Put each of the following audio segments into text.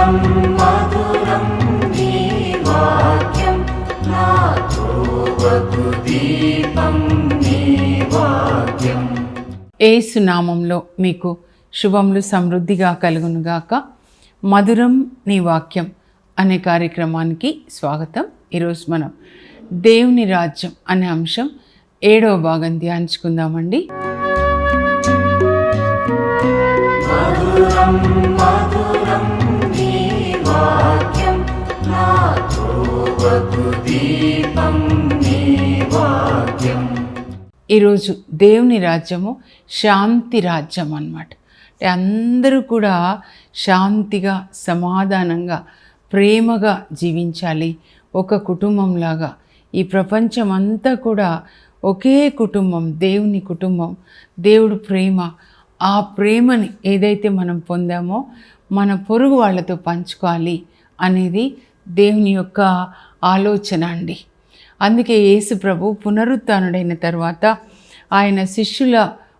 మధురం మధురం నీ వాక్యం నా త్రోవకు దీపం నీ వాక్యం. యేసు నామంలో మీకు శుభములు సమృద్ధిగా కలుగునుగాక. మధురం నీ వాక్యం అనే కార్యక్రమానికి స్వాగతం. ఈరోజు మనం దేవుని రాజ్యం అనే అంశం 7వ భాగం ధ్యానించుకుందామండి. మధురం మధురం నీ వాక్యం నా త్రోవకు దీపం నీ వాక్యం. ఈరోజు దేవుని రాజ్యము శాంతి రాజ్యం అన్నమాట. అంటే అందరూ కూడా శాంతిగా, సమాధానంగా, ప్రేమగా జీవించాలి. ఒక కుటుంబంలాగా ఈ ప్రపంచం అంతా కూడా ఒకే కుటుంబం, దేవుని కుటుంబం. దేవుడు ప్రేమ, ఆ ప్రేమని ఏదైతే మనం పొందామో మన పొరుగు వాళ్ళతో పంచుకోవాలి అనేది దేవుని యొక్క ఆలోచన అండి. అందుకే యేసు ప్రభు పునరుత్థానుడైన తర్వాత ఆయన శిష్యుల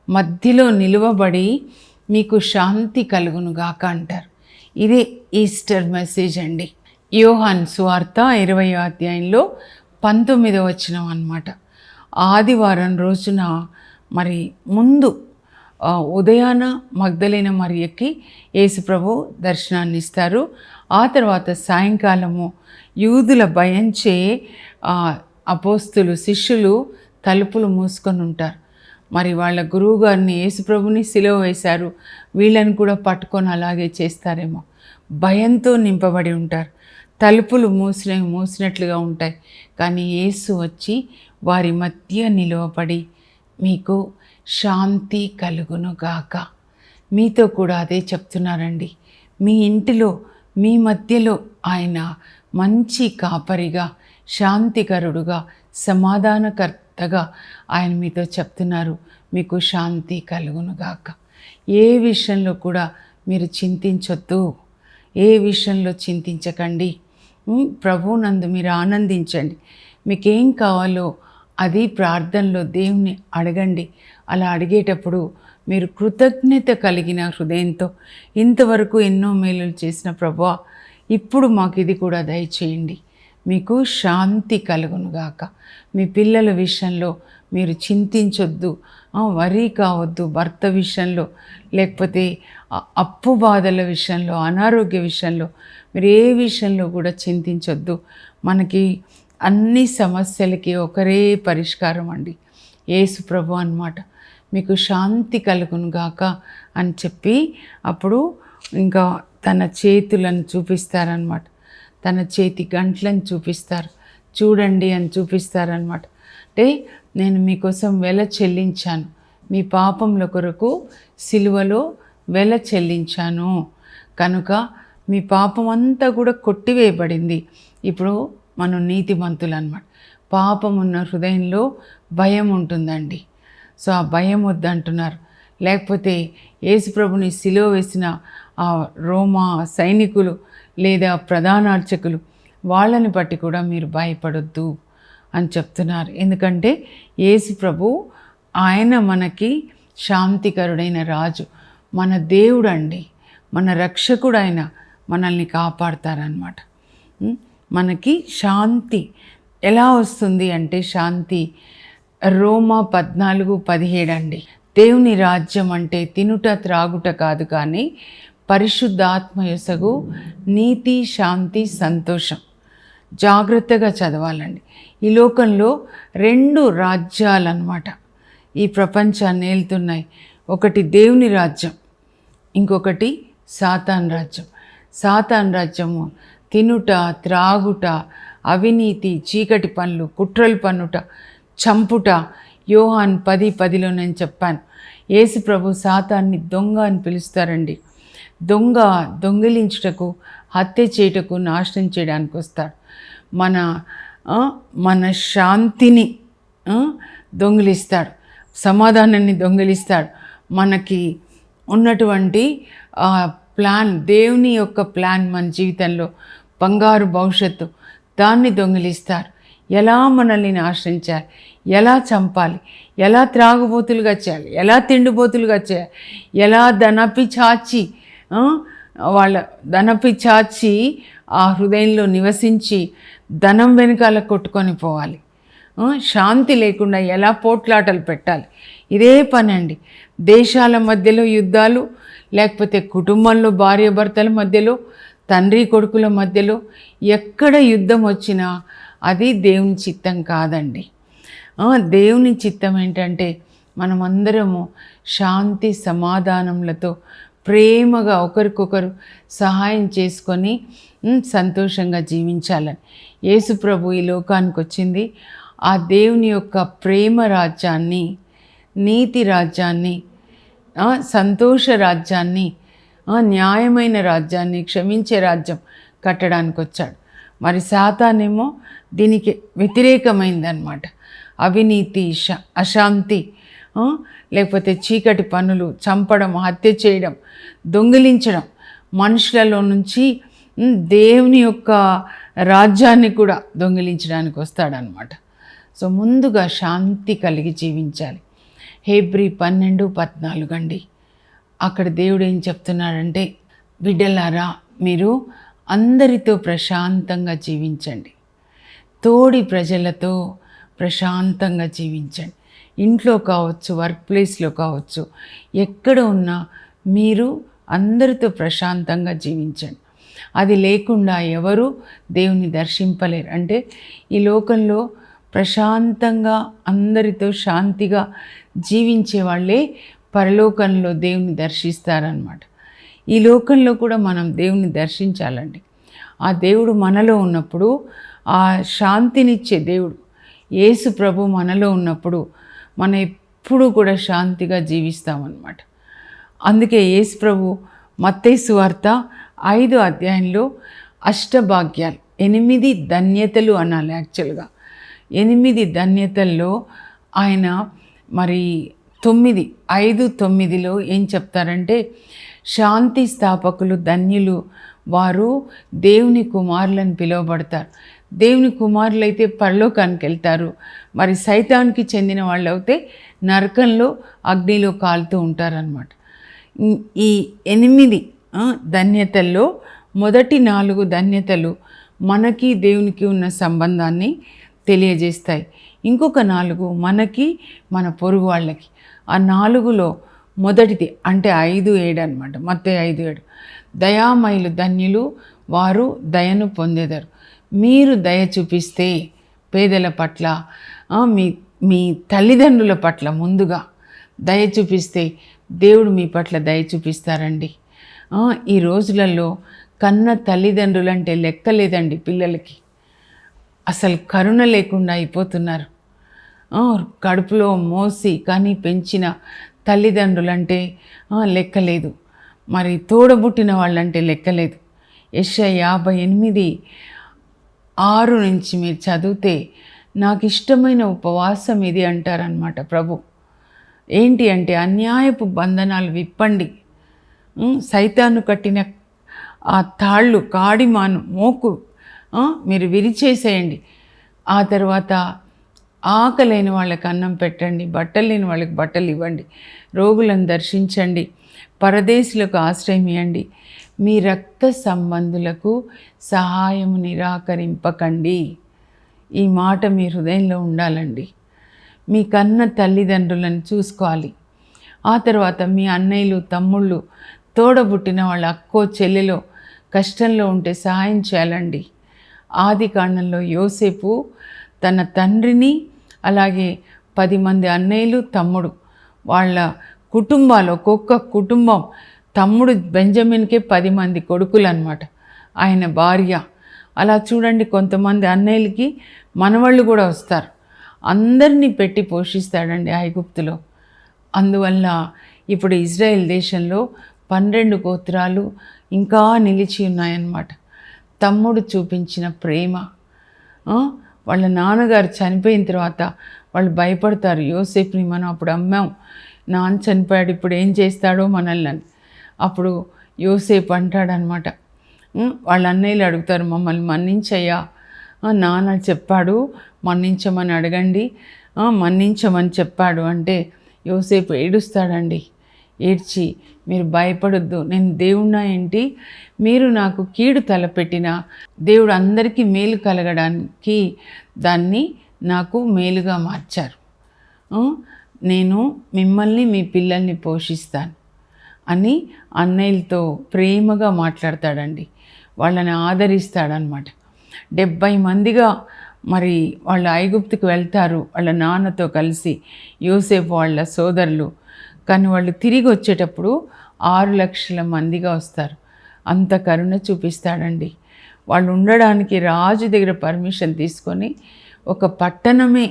మధ్యలో నిలువబడి మీకు శాంతి కలుగునుగాక అంటారు. ఇదే ఈస్టర్ మెసేజ్ అండి. యోహాను సువార్త 20వ అధ్యాయంలో 19వ వచనం అన్నమాట. ఆదివారం రోజున మరి ముందు ఉదయాన మగ్దలేన మరియకి యేసు ప్రభు దర్శనాన్ని ఇస్తారు. ఆ తర్వాత సాయంకాలము యూదుల భయంచే అపోస్తులు, శిష్యులు తలుపులు మూసుకొని ఉంటారు. మరి వాళ్ళ గురువు గారిని, యేసు ప్రభుని సిలువ వేశారు, వీళ్ళని కూడా పట్టుకొని అలాగే చేస్తారేమో. భయంతో నింపబడి ఉంటారు. తలుపులు మూసినట్లుగా ఉంటాయి. కానీ యేసు వచ్చి వారి మధ్య నిలువబడి మీకు శాంతి కలుగునుగాక. మీతో కూడా అదే చెప్తున్నారండి. మీ ఇంటిలో, మీ మధ్యలో ఆయన మంచి కాపరిగా, శాంతికరుడుగా, సమాధానకర్తగా ఆయన మీతో చెప్తున్నారు, మీకు శాంతి కలుగునుగాక. ఏ విషయంలో కూడా మీరు చింతించొద్దు, ఏ విషయంలో చింతించకండి. ప్రభువునందు మీరు ఆనందించండి. మీకేం కావాలో అది ప్రార్థనలో దేవుని అడగండి. అలా అడిగేటప్పుడు మీరు కృతజ్ఞత కలిగిన హృదయంతో, ఇంతవరకు ఎన్నో మేలులు చేసిన ప్రభువా, ఇప్పుడు మాకు ఇది కూడా దయచేయండి, మీకు శాంతి కలుగునుగాక. మీ పిల్లల విషయంలో మీరు చింతించొద్దు, వరి కావద్దు. భర్త విషయంలో, లేకపోతే అప్పు బాధల విషయంలో, అనారోగ్య విషయంలో, మీరు ఏ విషయంలో కూడా చింతించొద్దు. మనకి అన్ని సమస్యలకి ఒకరే పరిష్కారం అండి, యేసు ప్రభు అన్నమాట. మీకు శాంతి కలుగునుగాక అని చెప్పి అప్పుడు ఇంకా తన చేతులను చూపిస్తారనమాట. తన చేతి గంటలను చూపిస్తారు. చూడండి అని చూపిస్తారనమాట. అంటే నేను మీకోసం వెల చెల్లించాను, మీ పాపముల కొరకు సిలువలో వెల చెల్లించాను కనుక మీ పాపం అంతా కూడా కొట్టివేయబడింది. ఇప్పుడు మనం నీతిమంతులు అన్నమాట. పాపం ఉన్న హృదయంలో భయం ఉంటుందండి. సో ఆ భయం వద్దంటున్నారు. లేకపోతే యేసుప్రభుని సిలువ వేసిన ఆ రోమా సైనికులు లేదా ప్రధానార్చకులు, వాళ్ళని బట్టి కూడా మీరు భయపడొద్దు అని చెప్తున్నారు. ఎందుకంటే యేసు ప్రభు ఆయన మనకి శాంతికరుడైన రాజు, మన దేవుడు అండి, మన రక్షకుడు. ఆయన మనల్ని కాపాడతారనమాట. మనకి శాంతి ఎలా వస్తుంది అంటే, శాంతి రోమా 14:17 అండి. దేవుని రాజ్యం అంటే తినుట త్రాగుట కాదు, కానీ పరిశుద్ధాత్మ యొసగు నీతి, శాంతి, సంతోషం. జాగ్రత్తగా చదవాలండి. ఈ లోకంలో 2 రాజ్యాలు అన్నమాట ఈ ప్రపంచాన్ని ఏలుతున్నాయి. ఒకటి దేవుని రాజ్యం, ఇంకొకటి సాతాన్ రాజ్యం. సాతాన్ రాజ్యము తినుట, త్రాగుట, అవినీతి, చీకటి పనులు, కుట్రలు పన్నుట, చంపుట. యోహాను 10:10లో నేను చెప్పాను, యేసు ప్రభు సాతాన్ని దొంగ అని పిలుస్తారండి. దొంగిలించుటకు, హత్య చేయుటకు, నాశనం చేయడానికి వస్తాడు. మన శాంతిని దొంగిలిస్తాడు, సమాధానాన్ని దొంగిలిస్తాడు. మనకి ఉన్నటువంటి ప్లాన్, దేవుని యొక్క ప్లాన్ మన జీవితంలో, బంగారు భవిష్యత్తు, దాన్ని దొంగిలిస్తారు. ఎలా మనల్ని నాశించాలి, ఎలా చంపాలి, ఎలా త్రాగుబోతులుగా చేయాలి, ఎలా తిండిబోతులుగా చేయాలి, ఎలా ధనపిచాచి వాళ్ళ ధనపిచాచి ఆ హృదయంలో నివసించి ధనం వెనకాల కొట్టుకొని పోవాలి. శాంతి లేకుండా ఎలా పోట్లాటలు పెట్టాలి, ఇదే పని అండి. దేశాల మధ్యలో యుద్ధాలు, లేకపోతే కుటుంబంలో భార్యాభర్తల మధ్యలో, తండ్రి కొడుకుల మధ్యలో ఎక్కడ యుద్ధం వచ్చినా అది దేవుని చిత్తం కాదండి. దేవుని చిత్తం ఏంటంటే మనమందరము శాంతి సమాధానములతో ప్రేమగా ఒకరికొకరు సహాయం చేసుకొని సంతోషంగా జీవించాలని యేసు ప్రభు ఈ లోకానికి వచ్చింది. ఆ దేవుని యొక్క ప్రేమ రాజ్యాన్ని, నీతి రాజ్యాన్ని, సంతోష రాజ్యాన్ని, న్యాయమైన రాజ్యాన్ని, క్షమించే రాజ్యం కట్టడానికి వచ్చాడు. మరి సాతానేమో దీనికి వ్యతిరేకమైందనమాట. అవినీతి, అశాంతి, లేకపోతే చీకటి పనులు, చంపడం, హత్య చేయడం, దొంగిలించడం, మనుషులలో నుంచి దేవుని యొక్క రాజ్యాన్ని కూడా దొంగిలించడానికి వస్తాడనమాట. సో ముందుగా శాంతి కలిగి జీవించాలి. హెబ్రీ 12:14 అండి. అక్కడ దేవుడు ఏం చెప్తున్నాడంటే, బిడ్డలారా మీరు అందరితో ప్రశాంతంగా జీవించండి, తోడి ప్రజలతో ప్రశాంతంగా జీవించండి. ఇంట్లో కావచ్చు, వర్క్ ప్లేస్లో కావచ్చు, ఎక్కడ ఉన్నా మీరు అందరితో ప్రశాంతంగా జీవించండి. అది లేకుండా ఎవరు దేవుని దర్శింపలేరు. అంటే ఈ లోకంలో ప్రశాంతంగా అందరితో శాంతిగా జీవించే వాళ్ళే పరలోకంలో దేవుని దర్శిస్తారనమాట. ఈ లోకంలో కూడా మనం దేవుని దర్శించాలండి. ఆ దేవుడు మనలో ఉన్నప్పుడు, ఆ శాంతినిచ్చే దేవుడు యేసు ప్రభు మనలో ఉన్నప్పుడు మనం ఎప్పుడూ కూడా శాంతిగా జీవిస్తామన్నమాట. అందుకే యేసు ప్రభు మత్తయి సువార్త 5వ అధ్యాయంలో అష్టభాగ్యాలు, 8 ధన్యతలు అనాలి యాక్చువల్గా. 8 ధన్యతల్లో ఆయన మరి 5:9లో ఏం చెప్తారంటే, శాంతి స్థాపకులు ధన్యులు, వారు దేవుని కుమారులను పిలువబడతారు. దేవుని కుమారులు అయితే పరలోకానికి వెళ్తారు. మరి సైతానికి చెందిన వాళ్ళు అయితే నరకంలో అగ్నిలో కాలుతూ ఉంటారనమాట. ఈ 8 ధన్యతల్లో మొదటి 4 ధన్యతలు మనకి దేవునికి ఉన్న సంబంధాన్ని తెలియజేస్తాయి. ఇంకొక 4 మనకి, మన పొరుగు వాళ్ళకి. ఆ 4లో మొదటిది అంటే 5:7 అనమాట. మత్తయి 5:7, దయామయులు ధన్యులు, వారు దయను పొందెదరు. మీరు దయ చూపిస్తే పేదల పట్ల, మీ తల్లిదండ్రుల పట్ల ముందుగా దయ చూపిస్తే దేవుడు మీ పట్ల దయ చూపిస్తారండి. ఈ రోజులలో కన్న తల్లిదండ్రులంటే లెక్కలేదండి. పిల్లలకి అసలు కరుణ లేకుండా అయిపోతున్నారు. కడుపులో మోసి కానీ పెంచిన తల్లిదండ్రులంటే లెక్కలేదు. మరి తోడబుట్టిన వాళ్ళంటే లెక్కలేదు. యెషయా 58:6 నుంచి మీరు చదివితే నాకు ఇష్టమైన ఉపవాసం ఇది అంటారనమాట ప్రభు. ఏంటి అంటే, అన్యాయపు బంధనాలు విప్పండి, సైతాను కట్టిన ఆ తాళ్ళు, కాడిమాను, మోకు మీరు విరిచేసేయండి. ఆ తర్వాత ఆకలేని వాళ్ళకి అన్నం పెట్టండి, బట్టలు లేని వాళ్ళకి బట్టలు ఇవ్వండి, రోగులను దర్శించండి, పరదేశులకు ఆశ్రయం ఇవ్వండి, మీ రక్త సంబంధులకు సహాయము నిరాకరింపకండి. ఈ మాట మీ హృదయంలో ఉండాలండి. మీ కన్న తల్లిదండ్రులను చూసుకోవాలి. ఆ తర్వాత మీ అన్నయ్యలు, తమ్ముళ్ళు, తోడబుట్టిన వాళ్ళ అక్కో చెల్లెలో కష్టంలో ఉంటే సహాయం చేయాలండి. ఆదికాండంలో యోసేపు తన తండ్రిని, అలాగే 10 మంది అన్నయ్యలు, తమ్ముడు, వాళ్ళ కుటుంబాలు, ఒక్కొక్క కుటుంబం, తమ్ముడు బెంజమిన్కే 10 మంది కొడుకులు అనమాట, ఆయన భార్య. అలా చూడండి, కొంతమంది అన్నయ్యలకి మనవాళ్ళు కూడా వస్తారు. అందరినీ పెట్టి పోషిస్తాడండి ఐగుప్తులో. అందువల్ల ఇప్పుడు ఇజ్రాయెల్ దేశంలో 12 గోత్రాలు ఇంకా నిలిచి ఉన్నాయన్నమాట. తమ్ముడు చూపించిన ప్రేమ. వాళ్ళ నాన్నగారు చనిపోయిన తర్వాత వాళ్ళు భయపడతారు. యోసేపుని మనం అప్పుడు అమ్మాం, నాన్న చనిపోయాడు, ఇప్పుడు ఏం చేస్తాడో మనల్ని అని. అప్పుడు యోసేపు అంటాడనమాట, వాళ్ళ అన్నయ్యలు అడుగుతారు, మమ్మల్ని మన్నించయ్యా, నాన్న చెప్పాడు మన్నించమని అడగండి, మన్నించమని చెప్పాడు అంటే యోసేపు ఏడుస్తాడండి. ఏడ్చి మీరు భయపడొద్దు, నేను దేవుణ్ణా ఏంటి, మీరు నాకు కీడు తలపెట్టిన దేవుడు అందరికీ మేలు కలగడానికి దాన్ని నాకు మేలుగా మార్చారు. నేను మిమ్మల్ని మీ పిల్లల్ని పోషిస్తాను అని అన్నయ్యలతో ప్రేమగా మాట్లాడతాడండి. వాళ్ళని ఆదరిస్తాడనమాట. 70 మందిగా మరి వాళ్ళు ఐగుప్తుకు వెళ్తారు వాళ్ళ నాన్నతో కలిసి, యోసేపు వాళ్ళ సోదరులు. కానీ వాళ్ళు తిరిగి వచ్చేటప్పుడు 6 లక్షల మందిగా వస్తారు. అంత కరుణ చూపిస్తాడండి. వాళ్ళు ఉండడానికి రాజు దగ్గర పర్మిషన్ తీసుకొని ఒక పట్టణమే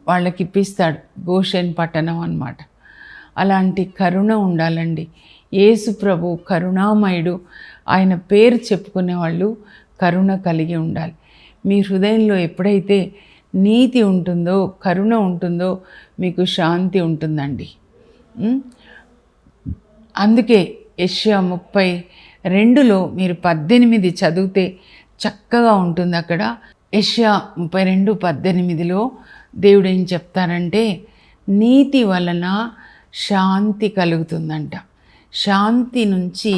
వాళ్ళకి ఇప్పిస్తాడు, గోషెన్ పట్టణం అన్నమాట. అలాంటి కరుణ ఉండాలండి. యేసు ప్రభు కరుణామయుడు, ఆయన పేరు చెప్పుకునే వాళ్ళు కరుణ కలిగి ఉండాలి. మీ హృదయంలో ఎప్పుడైతే నీతి ఉంటుందో, కరుణ ఉంటుందో, మీకు శాంతి ఉంటుందండి. అందుకే యెషయా 32లో మీరు 18 చదివితే చక్కగా ఉంటుంది. అక్కడ యెషయా 32:18లో దేవుడు ఏం చెప్తారంటే, నీతి వలన శాంతి కలుగుతుందంట, శాంతి నుంచి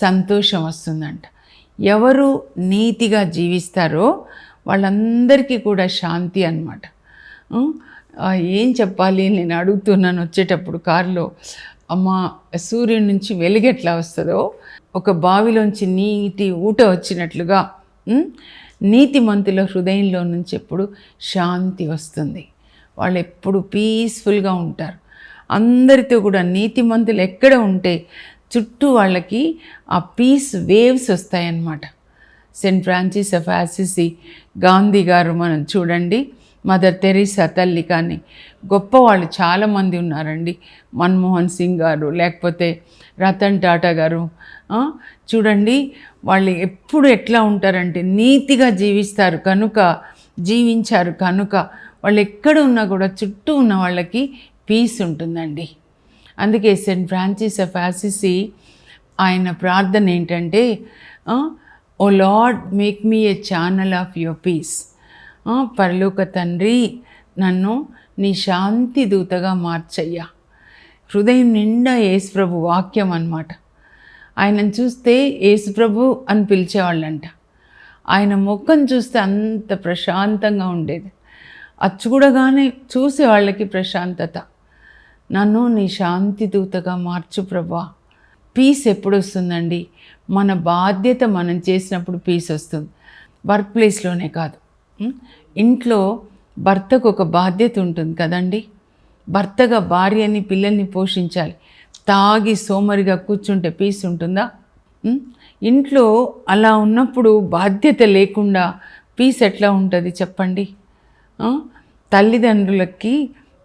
సంతోషం వస్తుందంట. ఎవరు నీతిగా జీవిస్తారో వాళ్ళందరికీ కూడా శాంతి అన్నమాట. ఏం చెప్పాలి నేను అడుగుతున్నాను వచ్చేటప్పుడు కారులో, అమ్మ సూర్యుడి నుంచి వెలుగు ఎట్లా వస్తుందో, ఒక బావిలోంచి నీటి ఊట వచ్చినట్లుగా నీతిమంతుల హృదయంలో నుంచి ఎప్పుడు శాంతి వస్తుంది. వాళ్ళు ఎప్పుడు పీస్ఫుల్గా ఉంటారు. అందరితో కూడా నీతిమంతులు ఎక్కడ ఉంటే చుట్టూ వాళ్ళకి ఆ పీస్ వేవ్స్ వస్తాయన్నమాట. Saint Francis of Assisi, Gandhi గారు మనం చూడండి, మదర్ తెరీసా తల్లి, కానీ గొప్పవాళ్ళు చాలామంది ఉన్నారండి. మన్మోహన్ సింగ్ గారు, లేకపోతే రతన్ టాటా గారు. చూడండి వాళ్ళు ఎప్పుడు ఎట్లా ఉంటారంటే నీతిగా జీవించారు కనుక వాళ్ళు ఎక్కడ ఉన్నా కూడా చుట్టూ ఉన్న వాళ్ళకి పీస్ ఉంటుందండి. అందుకే సెయింట్ ఫ్రాన్సిస్ ఆఫ్ అసిసి ఆయన ప్రార్థన ఏంటంటే, O Lord make me a channel of your peace. పరలోక తండ్రి, నన్ను నీ శాంతి దూతగా మార్చయ్యా. హృదయం నిండా యేసుప్రభు వాక్యం అన్నమాట. ఆయనను చూస్తే యేసుప్రభు అని పిలిచేవాళ్ళంట. ఆయన ముఖం చూస్తే అంత ప్రశాంతంగా ఉండేది. అది చూడగానే చూసే వాళ్ళకి ప్రశాంతత. నన్ను నీ శాంతి దూతగా మార్చు ప్రభా. పీస్ ఎప్పుడు వస్తుందండి? మన బాధ్యత మనం చేసినప్పుడు పీస్ వస్తుంది. వర్క్ ప్లేస్లోనే కాదు, ఇంట్లో భర్తకు ఒక బాధ్యత ఉంటుంది కదండి. భర్తగా భార్యని పిల్లల్ని పోషించాలి. తాగి సోమరిగా కూర్చుంటే పీస్ ఉంటుందా? ఇంట్లో అలా ఉన్నప్పుడు బాధ్యత లేకుండా పీస్ ఎట్లా ఉంటుంది చెప్పండి? తల్లిదండ్రులకి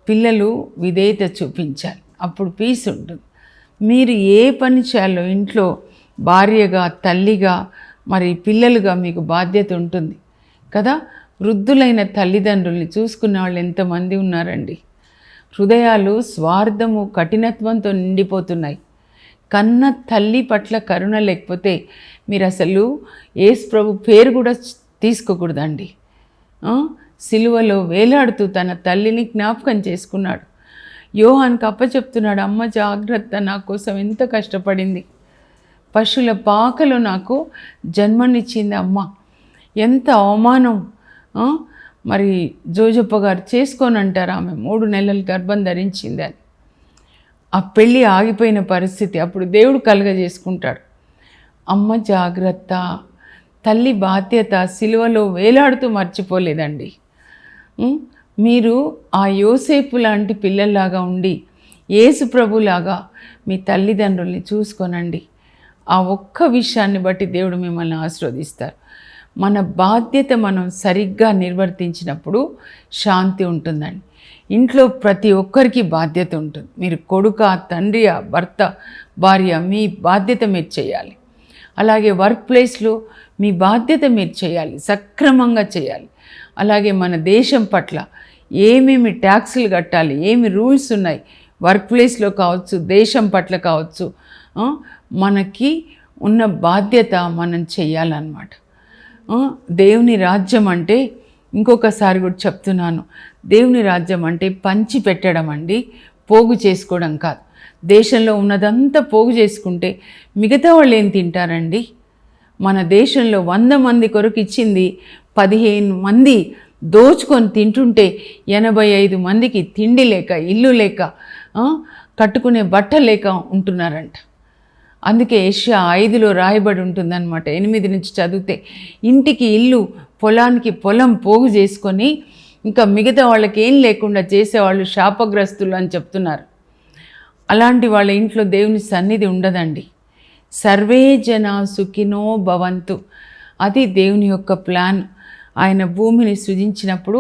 పిల్లలు విధేయత చూపించాలి, అప్పుడు పీస్ ఉంటుంది. మీరు ఏ పని చేయాలో ఇంట్లో భార్యగా, తల్లిగా, మరి పిల్లలుగా మీకు బాధ్యత ఉంటుంది కదా. వృద్ధులైన తల్లిదండ్రుల్ని చూసుకునే వాళ్ళు ఎంతమంది ఉన్నారండి. హృదయాలు స్వార్థము, కఠినత్వంతో నిండిపోతున్నాయి. కన్న తల్లి పట్ల కరుణ లేకపోతే మీరు అసలు యేసు ప్రభు పేరు కూడా తీసుకోకూడదండి. సిలువలో వేలాడుతూ తన తల్లిని జ్ఞాపకం చేసుకున్నాడు. యోహాన్కి అప్పచెప్తున్నాడు, అమ్మ జాగ్రత్త, నా కోసం ఎంత కష్టపడింది, పశువుల పాకలో నాకు జన్మనిచ్చింది అమ్మ. ఎంత అవమానం. మరి జోజప్ప గారు చేసుకొని అంటారు, ఆమె 3 నెలలు గర్భం ధరించిందని. ఆ పెళ్ళి ఆగిపోయిన పరిస్థితి అప్పుడు దేవుడు కలుగజేసుకుంటాడు. అమ్మ జాగ్రత్త, తల్లి బాధ్యత సిలువలో వేలాడుతూ మర్చిపోలేదండి. మీరు ఆ యోసేపు లాంటి పిల్లల్లాగా ఉండి యేసు ప్రభులాగా మీ తల్లిదండ్రుల్ని చూసుకోనండి. ఆ ఒక్క విషయాన్ని బట్టి దేవుడు మిమ్మల్ని ఆశీర్వదిస్తారు. మన బాధ్యత మనం సరిగ్గా నిర్వర్తించినప్పుడు శాంతి ఉంటుందండి. ఇంట్లో ప్రతి ఒక్కరికి బాధ్యత ఉంటుంది. మీరు కొడుక, తండ్రి, భర్త, భార్య, మీ బాధ్యత మీరు చేయాలి. అలాగే వర్క్ ప్లేస్లో మీ బాధ్యత మీరు చేయాలి, సక్రమంగా చేయాలి. అలాగే మన దేశం పట్ల ఏమేమి ట్యాక్సులు కట్టాలి, ఏమి రూల్స్ ఉన్నాయి వర్క్ ప్లేస్లో కావచ్చు, దేశం పట్ల కావచ్చు, మనకి ఉన్న బాధ్యత మనం చేయాలన్నమాట. దేవుని రాజ్యం అంటే, ఇంకొకసారి కూడా చెప్తున్నాను, దేవుని రాజ్యం అంటే పంచి పెట్టడం అండి, పోగు చేసుకోవడం కాదు. దేశంలో ఉన్నదంతా పోగు చేసుకుంటే మిగతా వాళ్ళు ఏం తింటారండి? మన దేశంలో 100 మంది కొరకు ఇచ్చింది 15 మంది దోచుకొని తింటుంటే 85 మందికి తిండి లేక, ఇల్లు లేక, కట్టుకునే బట్ట లేక ఉంటున్నారంట. అందుకే యెషయా 5లో రాయబడి ఉంటుందన్నమాట. 8 నుంచి చదివితే, ఇంటికి ఇల్లు, పొలానికి పొలం పోగు చేసుకొని ఇంకా మిగతా వాళ్ళకి ఏం లేకుండా చేసేవాళ్ళు శాపగ్రస్తులు అని చెప్తున్నారు. అలాంటి వాళ్ళ ఇంట్లో దేవుని సన్నిధి ఉండదండి. సర్వే జన సుఖినో భవంతు, అది దేవుని యొక్క ప్లాన్. ఆయన భూమిని సృజించినప్పుడు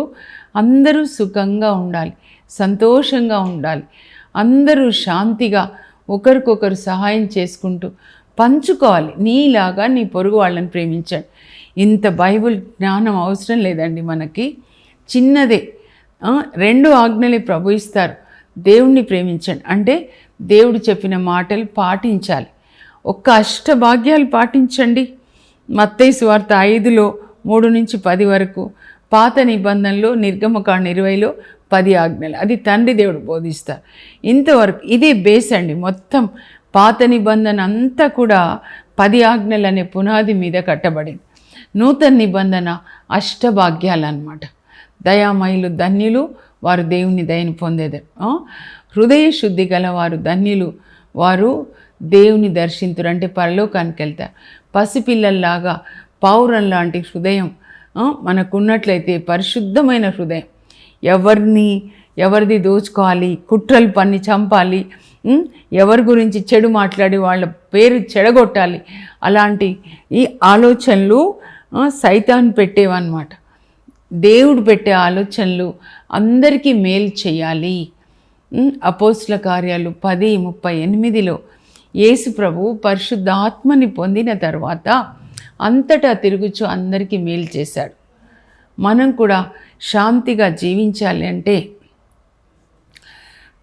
అందరూ సుఖంగా ఉండాలి, సంతోషంగా ఉండాలి, అందరూ శాంతిగా ఒకరికొకరు సహాయం చేసుకుంటూ పంచుకోవాలి. నీలాగా నీ పొరుగు వాళ్ళని ప్రేమించండి. ఇంత బైబిల్ జ్ఞానం అవసరం లేదండి మనకి. చిన్నదే 2 ఆజ్ఞలే ప్రభు ఇస్తారు. దేవుణ్ణి ప్రేమించండి అంటే దేవుడు చెప్పిన మాటలు పాటించాలి. ఒక్క అష్టభాగ్యాలు పాటించండి. మత్తయి సువార్త 5లో 3 నుంచి 10 వరకు, పాత నిబంధనలో నిర్గమకాండ 20లో 10 ఆజ్ఞలు, అది తండ్రి దేవుడు బోధిస్తారు. ఇంతవరకు ఇదే బేస్ అండి. మొత్తం పాత నిబంధన అంతా కూడా 10 ఆజ్ఞలు అనే పునాది మీద కట్టబడింది. నూతన నిబంధన అష్టభాగ్యాలు అన్నమాట. దయామయులు ధన్యులు, వారు దేవుని దయని పొందేది. హృదయ శుద్ధి గల వారు ధన్యులు, వారు దేవుని దర్శింతురు, అంటే పరలోకానికి వెళ్తారు. పసిపిల్లల్లాగా పావురం లాంటి హృదయం మనకున్నట్లయితే, పరిశుద్ధమైన హృదయం, ఎవరిది దోచుకోవాలి, కుట్రలు పన్ని చంపాలి, ఎవరి గురించి చెడు మాట్లాడి వాళ్ళ పేరు చెడగొట్టాలి, అలాంటి ఈ ఆలోచనలు సైతాన్ పెట్టేవన్నమాట. దేవుడు పెట్టే ఆలోచనలు అందరికీ మేలు చేయాలి. అపోస్తుల కార్యాలు 10:38లో యేసు ప్రభు పరిశుద్ధాత్మని పొందిన తర్వాత అంతటా తిరుగుచూ అందరికీ మేలు చేశాడు. మనం కూడా శాంతిగా జీవించాలి అంటే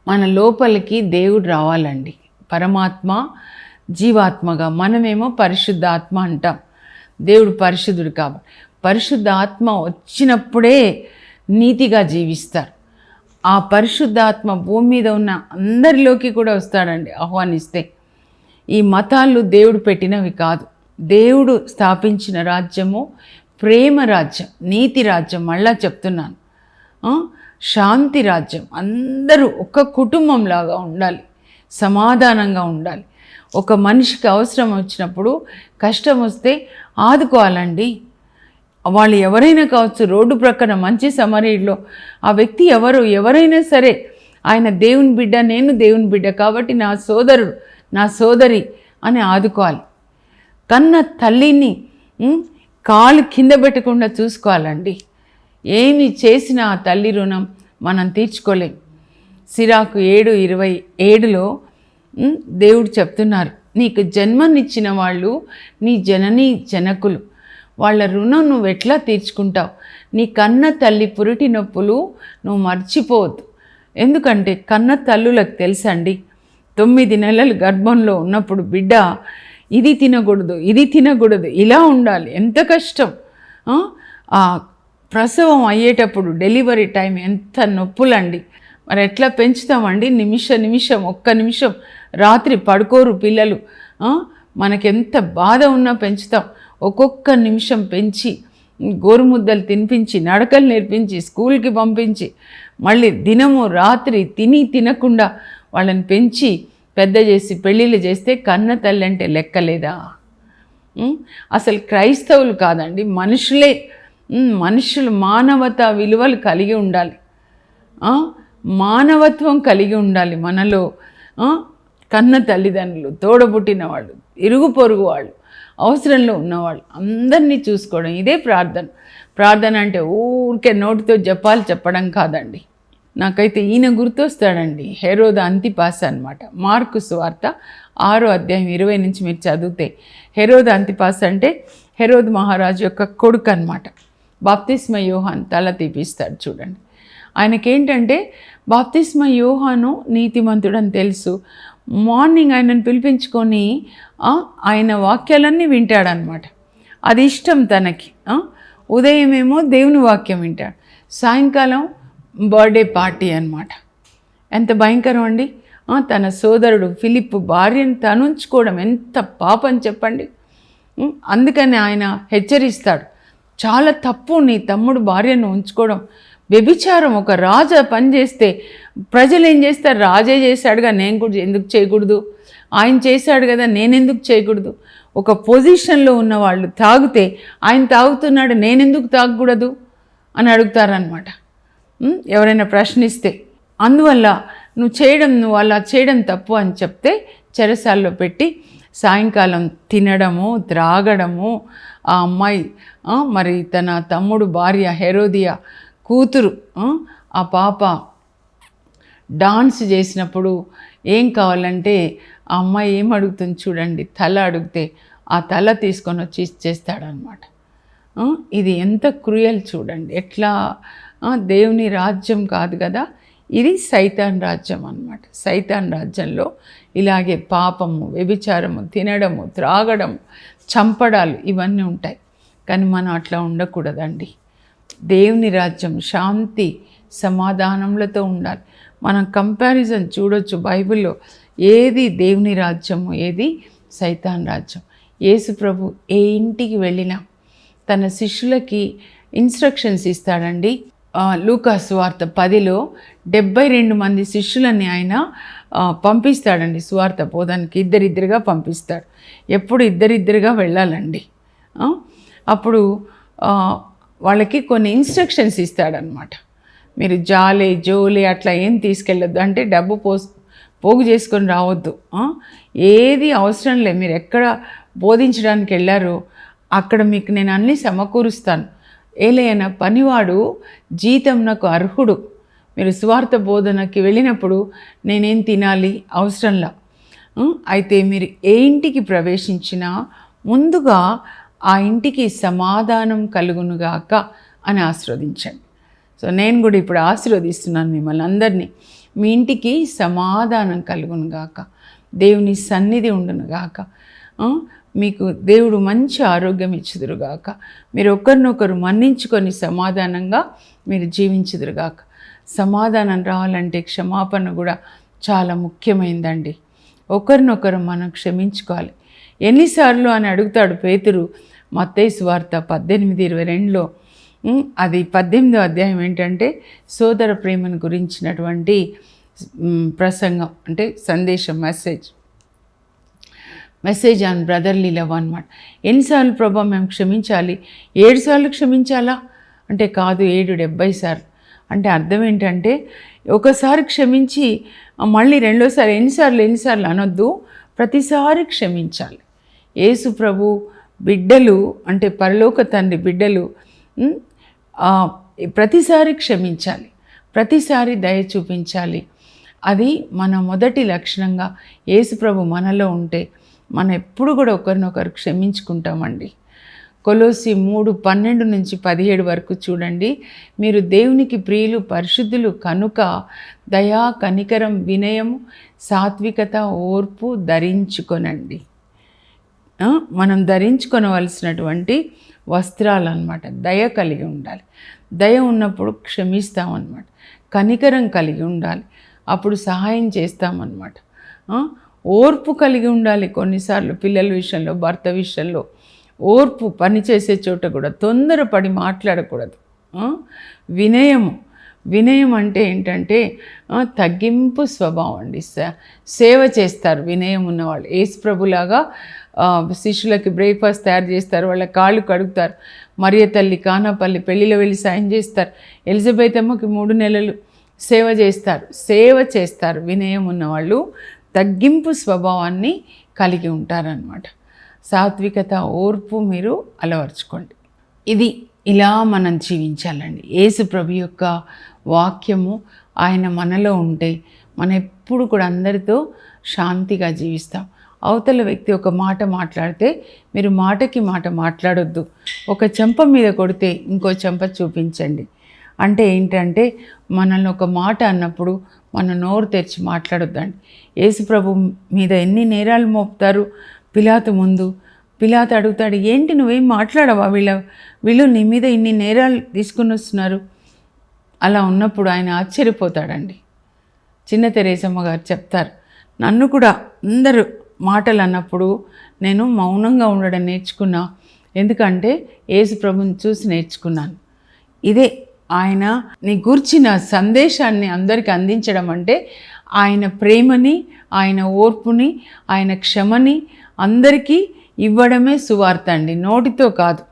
మన లోపలికి దేవుడు రావాలండి. పరమాత్మ జీవాత్మగా, మనమేమో పరిశుద్ధాత్మ అంటాం. దేవుడు పరిశుద్ధుడు కాబట్టి పరిశుద్ధాత్మ వచ్చినప్పుడే నీతిగా జీవిస్తారు. ఆ పరిశుద్ధాత్మ భూమి మీద ఉన్న అందరిలోకి కూడా వస్తాడండి ఆహ్వానిస్తే. ఈ మతాలు దేవుడు పెట్టినవి కాదు. దేవుడు స్థాపించిన రాజ్యము ప్రేమ రాజ్యం, నీతి రాజ్యం. మళ్ళా చెప్తున్నాను, శాంతి రాజ్యం. అందరూ ఒక కుటుంబంలాగా ఉండాలి, సమాధానంగా ఉండాలి. ఒక మనిషికి అవసరం వచ్చినప్పుడు, కష్టం వస్తే ఆదుకోవాలండి. వాళ్ళు ఎవరైనా కావచ్చు, రోడ్డు ప్రక్కన మంచి సమరీలో ఆ వ్యక్తి ఎవరైనా సరే, ఆయన దేవుని బిడ్డ, నేను దేవుని బిడ్డ కాబట్టి నా సోదరుడు, నా సోదరి అని ఆదుకోవాలి. కన్న తల్లిని కాలు కింద పెట్టకుండా చూసుకోవాలండి. ఏమి చేసినా ఆ తల్లి రుణం మనం తీర్చుకోలేం. సిరాకు 7:27లో దేవుడు చెప్తున్నారు, నీకు జన్మనిచ్చిన వాళ్ళు నీ జననీ జనకులు, వాళ్ళ రుణం నువ్వు ఎట్లా తీర్చుకుంటావు? నీ కన్న తల్లి పురిటి నొప్పులు నువ్వు మర్చిపోవద్దు. ఎందుకంటే కన్న తల్లులకు తెలుసండి, 9 నెలలు గర్భంలో ఉన్నప్పుడు బిడ్డ ఇది తినకూడదు, ఇది తినకూడదు, ఇలా ఉండాలి, ఎంత కష్టం. ఆ ప్రసవం అయ్యేటప్పుడు డెలివరీ టైం ఎంత నొప్పులండి. మరి ఎట్లా పెంచుతామండి? నిమిషం, ఒక్క నిమిషం రాత్రి పడుకోరు పిల్లలు. మనకెంత బాధ ఉన్నా పెంచుతాం. ఒక్కొక్క నిమిషం పెంచి, గోరుముద్దలు తినిపించి, నడకలు నేర్పించి, స్కూల్కి పంపించి, మళ్ళీ దినము రాత్రి తినకుండా వాళ్ళని పెంచి పెద్ద చేసి పెళ్ళిళ్ళు చేస్తే కన్న తల్లి అంటే లెక్కలేదా? అసలు క్రైస్తవులు కాదండి, మనుషులు మానవతా విలువలు కలిగి ఉండాలి, మానవత్వం కలిగి ఉండాలి మనలో. కన్న తల్లిదండ్రులు, తోడబుట్టిన వాళ్ళు, ఇరుగు పొరుగు వాళ్ళు, అవసరంలో ఉన్నవాళ్ళు అందరినీ చూసుకోవడం, ఇదే ప్రార్థన అంటే ఊరికే నోటితో జపాలు చెప్పడం కాదండి. నాకైతే ఈయన గుర్తొస్తాడండి, హెరోదు అంతిపాస అనమాట. మార్కు సువార్త 6:20 నుంచి మీరు చదివితే, హెరోదు అంతిపాస అంటే హెరోదు మహారాజు యొక్క కొడుకు అనమాట. బాప్తిస్మ యోహాను తల తీపిస్తాడు చూడండి. ఆయనకేంటంటే బాప్తిస్మ యోహాను నీతిమంతుడని తెలుసు. మార్నింగ్ ఆయనను పిలిపించుకొని ఆయన వాక్యాలన్నీ వింటాడనమాట. అది ఇష్టం తనకి. ఉదయం ఏమో దేవుని వాక్యం వింటాడు, సాయంకాలం బర్త్డే పార్టీ అనమాట. ఎంత భయంకరం అండి! తన సోదరుడు ఫిలిప్పు భార్యను తనుంచుకోవడం ఎంత పాపం చెప్పండి. అందుకని ఆయన హెచ్చరిస్తాడు, చాలా తప్పు నీ తమ్ముడు భార్యను ఉంచుకోవడం, వ్యభిచారం. ఒక రాజు పని చేస్తే ప్రజలు ఏం చేస్తారు? రాజే చేశాడుగా, నేను కూడా ఎందుకు చేయకూడదు? ఆయన చేశాడు కదా, నేనెందుకు చేయకూడదు? ఒక పొజిషన్లో ఉన్న వాళ్ళు తాగితే ఆయన తాగుతున్నాడు, నేనెందుకు తాగకూడదు అని అడుగుతారనమాట ఎవరైనా ప్రశ్నిస్తే. అందువల్ల నువ్వు అలా చేయడం తప్పు అని చెప్తే చెరసాల్లో పెట్టి సాయంకాలం తినడము, త్రాగడము. ఆ అమ్మాయి మరి తన తమ్ముడు భార్య హెరోదియా కూతురు, ఆ పాప డాన్స్ చేసినప్పుడు ఏం కావాలంటే ఆ అమ్మాయి ఏం అడుగుతుంది చూడండి, తల అడిగితే ఆ తల తీసుకొని వచ్చి ఇచ్చేస్తాడనమాట. ఇది ఎంత క్రూయల్ చూడండి, ఎట్లా దేవుని రాజ్యం కాదు కదా, ఇది సైతాన్ రాజ్యం అన్నమాట. సైతాన్ రాజ్యంలో ఇలాగే పాపము, వ్యభిచారము, తినడము, త్రాగడం, చంపడాలు ఇవన్నీ ఉంటాయి. కానీ మనం అట్లా ఉండకూడదండి. దేవుని రాజ్యం శాంతి సమాధానములతో ఉండాలి. మనం కంపారిజన్ చూడొచ్చు బైబిల్లో, ఏది దేవుని రాజ్యము, ఏది సైతాన్ రాజ్యం. యేసు ప్రభు ఏ ఇంటికి వెళ్ళినా తన శిష్యులకి ఇన్స్ట్రక్షన్స్ ఇస్తాడండి. లూకా సువార్త 10లో 72 మంది శిష్యులని ఆయన పంపిస్తాడండి సువార్త బోధనకి. ఇద్దరిద్దరుగా పంపిస్తాడు. ఎప్పుడు ఇద్దరిద్దరుగా వెళ్ళాలండి. అప్పుడు వాళ్ళకి కొన్ని ఇన్స్ట్రక్షన్స్ ఇస్తాడనమాట. మీరు జోలే అట్లా ఏం తీసుకెళ్ళొద్దు, అంటే డబ్బు పోగు చేసుకొని రావద్దు, ఏది అవసరం లేదు. మీరు ఎక్కడ బోధించడానికి వెళ్ళారో అక్కడ మీకు నేను అన్నీ సమకూరుస్తాను. ఏలైనా పనివాడు జీతం నాకు అర్హుడు. మీరు సువార్త బోధనకి వెళ్ళినప్పుడు నేనేం తినాలి అవసరంలా. అయితే మీరు ఏ ఇంటికి ప్రవేశించినా ముందుగా ఆ ఇంటికి సమాధానం కలుగునుగాక అని ఆశీర్వదించండి. సో నేను కూడా ఇప్పుడు ఆశీర్వదిస్తున్నాను మిమ్మల్ని అందరినీ. మీ ఇంటికి సమాధానం కలుగునుగాక, దేవుని సన్నిధి ఉండునుగాక, మీకు దేవుడు మంచి ఆరోగ్యం ఇచ్చుదురుగాక, మీరు ఒకరినొకరు మన్నించుకొని సమాధానంగా మీరు జీవించుదురుగాక. సమాధానం రావాలంటే క్షమాపణ కూడా చాలా ముఖ్యమైందండి. ఒకరినొకరు మనం క్షమించుకోవాలి. ఎన్నిసార్లు అని అడుగుతాడు పేతురు మత్తయి సువార్త 18:22లో. అది 18వ అధ్యాయం ఏంటంటే సోదర ప్రేమను గురించినటువంటి ప్రసంగం, అంటే సందేశం, మెసేజ్ ఆన్ బ్రదర్లీ లవ్ అన్నమాట. ఎన్నిసార్లు ప్రభా మేము క్షమించాలి? 7 సార్లు క్షమించాలా అంటే కాదు, 70 సార్లు. అంటే అర్థం ఏంటంటే ఒకసారి క్షమించి మళ్ళీ రెండోసారి ఎన్నిసార్లు అనొద్దు, ప్రతిసారి క్షమించాలి. యేసు ప్రభు బిడ్డలు, అంటే పరలోక తండ్రి బిడ్డలు ప్రతిసారి క్షమించాలి, ప్రతిసారి దయ చూపించాలి. అది మన మొదటి లక్షణంగా యేసు ప్రభు మనలో ఉంటే మనం ఎప్పుడు కూడా ఒకరినొకరు క్షమించుకుంటామండి. కొలోసి 3:12-17 వరకు చూడండి. మీరు దేవునికి ప్రియులు, పరిశుద్ధులు కనుక దయా, కనికరం, వినయము, సాత్వికత, ఓర్పు ధరించుకొనండి. మనం ధరించుకొనవలసినటువంటి వస్త్రాలు అన్నమాట. దయ కలిగి ఉండాలి. దయ ఉన్నప్పుడు క్షమిస్తామన్నమాట. కనికరం కలిగి ఉండాలి, అప్పుడు సహాయం చేస్తామన్నమాట. ఓర్పు కలిగి ఉండాలి. కొన్నిసార్లు పిల్లల విషయంలో, భర్త విషయంలో ఓర్పు, పనిచేసే చోట కూడా తొందరపడి మాట్లాడకూడదు. వినయం అంటే ఏంటంటే తగ్గింపు స్వభావం అండి. సేవ చేస్తారు వినయం ఉన్నవాళ్ళు. యేసు ప్రభులాగా శిష్యులకి బ్రేక్ఫాస్ట్ తయారు చేస్తారు, వాళ్ళ కాళ్ళు కడుగుతారు. మరియ తల్లి కానాపల్లి పెళ్ళిలో వెళ్ళి సాయం చేస్తారు. ఎలిజబెత్ అమ్మకి 3 నెలలు సేవ చేస్తారు. వినయం ఉన్నవాళ్ళు తగ్గింపు స్వభావాన్ని కలిగి ఉంటారనమాట. సాత్వికత, ఓర్పు మీరు అలవర్చుకోండి. ఇలా మనం జీవించాలండి. యేసు ప్రభు యొక్క వాక్యము ఆయన మనలో ఉంటే మనం ఎప్పుడు కూడా అందరితో శాంతిగా జీవిస్తాం. అవతల వ్యక్తి ఒక మాట మాట్లాడితే మీరు మాటకి మాట మాట్లాడొద్దు. ఒక చెంప మీద కొడితే ఇంకో చెంప చూపించండి. అంటే ఏంటంటే మనల్ని ఒక మాట అన్నప్పుడు మన నోరు తెరిచి మాట్లాడొద్దండి. యేసు ప్రభు మీద ఎన్ని నేరాలు మోపుతారు పిలాతు ముందు. పిలాతు అడుగుతాడు, ఏంటి నువ్వేం మాట్లాడవా? వీళ్ళు నీ మీద ఇన్ని నేరాలు తీసుకుని వస్తున్నారు. అలా ఉన్నప్పుడు ఆయన ఆశ్చర్యపోతాడండి. చిన్న తెరేసమ్మ గారు చెప్తారు, నన్ను కూడా అందరూ మాటలు అన్నప్పుడు నేను మౌనంగా ఉండడం నేర్చుకున్నా. ఎందుకంటే యేసు ప్రభుని చూసి నేర్చుకున్నాను. ఇదే ఆయన నీ గూర్చిన సందేశాన్ని అందరికీ అందించడం అంటే ఆయన ప్రేమని, ఆయన ఓర్పుని, ఆయన క్షమని అందరికీ ఇవ్వడమే సువార్త అండి, నోటితో కాదు.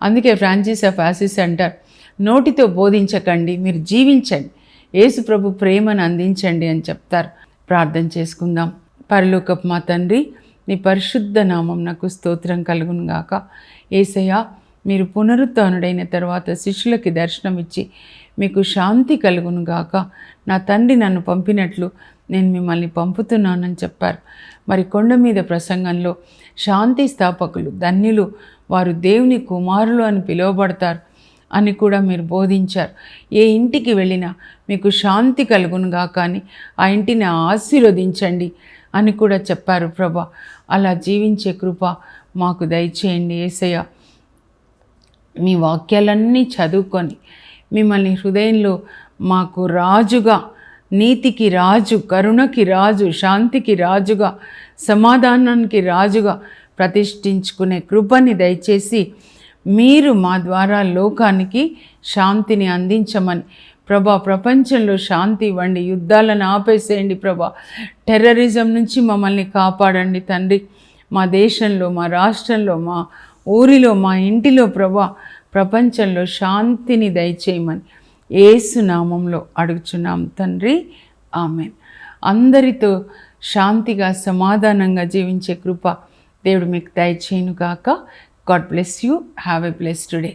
అందుకే ఫ్రాన్సిస్ ఆఫ్ అసిసి అంటారు, నోటితో బోధించకండి, మీరు జీవించండి, యేసు ప్రభు ప్రేమను అందించండి అని చెప్తారు. ప్రార్థన చేసుకుందాం. పరలోకపు మా తండ్రి, నీ పరిశుద్ధ నామం నాకు స్తోత్రం కలుగును గాక. యేసయ్య, మీరు పునరుత్థానుడైన తర్వాత శిష్యులకి దర్శనం ఇచ్చి మీకు శాంతి కలుగును గాక, నా తండ్రి నన్ను పంపినట్లు నేను మిమ్మల్ని పంపుతున్నానని చెప్పారు. మరి కొండ మీద ప్రసంగంలో శాంతి స్థాపకులు ధన్యులు, వారు దేవుని కుమారులు అని పిలువబడతారు అని కూడా మీరు బోధించారు. ఏ ఇంటికి వెళ్ళినా మీకు శాంతి కలుగును గాక అని ఆ ఇంటిని ఆశీర్వదించండి అని కూడా చెప్పారు ప్రభా. అలా జీవించే కృప మాకు దయచేయండి యేసయ్య. మీ వాక్యాలన్నీ చదువుకొని మిమ్మల్ని హృదయంలో మాకు రాజుగా, నీతికి రాజు, కరుణకి రాజు, శాంతికి రాజుగా, సమాధానానికి రాజుగా ప్రతిష్ఠించుకునే కృపని దయచేసి మీరు మా ద్వారా లోకానికి శాంతిని అందించమని ప్రభా, ప్రపంచంలో శాంతి ఇవ్వండి, యుద్ధాలను ఆపేసేయండి ప్రభా, టెర్రరిజం నుంచి మమ్మల్ని కాపాడండి తండ్రి. మా దేశంలో, మా రాష్ట్రంలో, మా ఊరిలో, మా ఇంటిలో ప్రభా, ప్రపంచంలో శాంతిని దయచేయమని యేసు నామంలో అడుగుచున్నాం తండ్రి, ఆమేన్. అందరితో శాంతిగా సమాధానంగా జీవించే కృప దేవుడు మీకు దయచేయును గాక. God bless you. Have a blessed day.